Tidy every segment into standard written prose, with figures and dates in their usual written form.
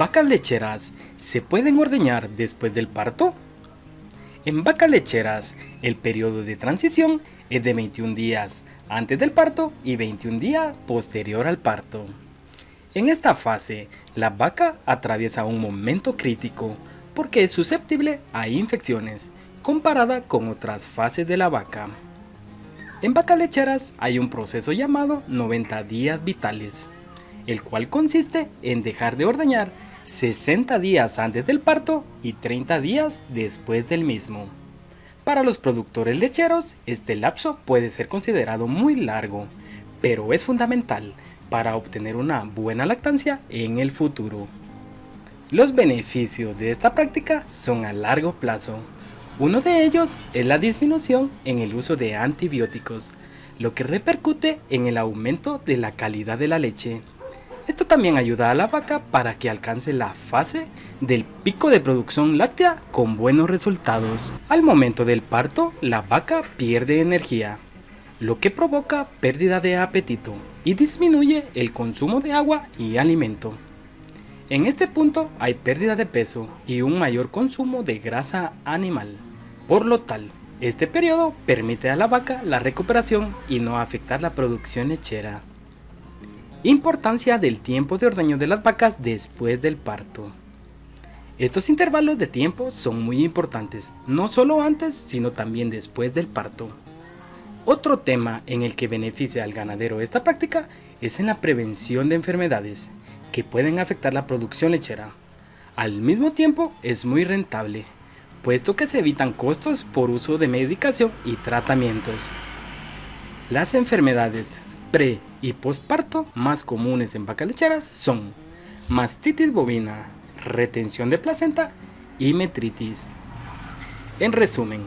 vacas lecheras se pueden ordeñar después del parto. En vacas lecheras, el periodo de transición es de 21 días antes del parto y 21 días posterior al parto. En esta fase, la vaca atraviesa un momento crítico porque es susceptible a infecciones comparada con otras fases de la vaca. En vacas lecheras hay un proceso llamado 90 días vitales, el cual consiste en dejar de ordeñar 60 días antes del parto y 30 días después del mismo. Para los productores lecheros, este lapso puede ser considerado muy largo, pero es fundamental para obtener una buena lactancia en el futuro. Los beneficios de esta práctica son a largo plazo. Uno de ellos es la disminución en el uso de antibióticos, lo que repercute en el aumento de la calidad de la leche. Esto también ayuda a la vaca para que alcance la fase del pico de producción láctea con buenos resultados. Al momento del parto, la vaca pierde energía, lo que provoca pérdida de apetito y disminuye el consumo de agua y alimento. En este punto hay pérdida de peso y un mayor consumo de grasa animal. Por lo tal, este periodo permite a la vaca la recuperación y no afectar la producción lechera. Importancia del tiempo de ordeño de las vacas después del parto. Estos intervalos de tiempo son muy importantes, no solo antes, sino también después del parto. Otro tema en el que beneficia al ganadero esta práctica es en la prevención de enfermedades que pueden afectar la producción lechera. Al mismo tiempo es muy rentable, puesto que se evitan costos por uso de medicación y tratamientos. Las enfermedades pre y postparto más comunes en vacas lecheras son mastitis bovina, retención de placenta y metritis. En resumen,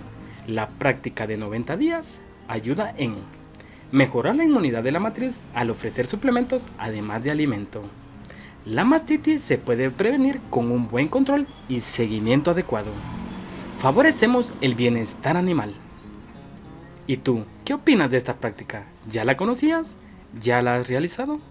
la práctica de 90 días ayuda en mejorar la inmunidad de la matriz al ofrecer suplementos además de alimento. La mastitis se puede prevenir con un buen control y seguimiento adecuado. Favorecemos el bienestar animal. ¿Y tú, qué opinas de esta práctica? ¿Ya la conocías? ¿Ya la has realizado?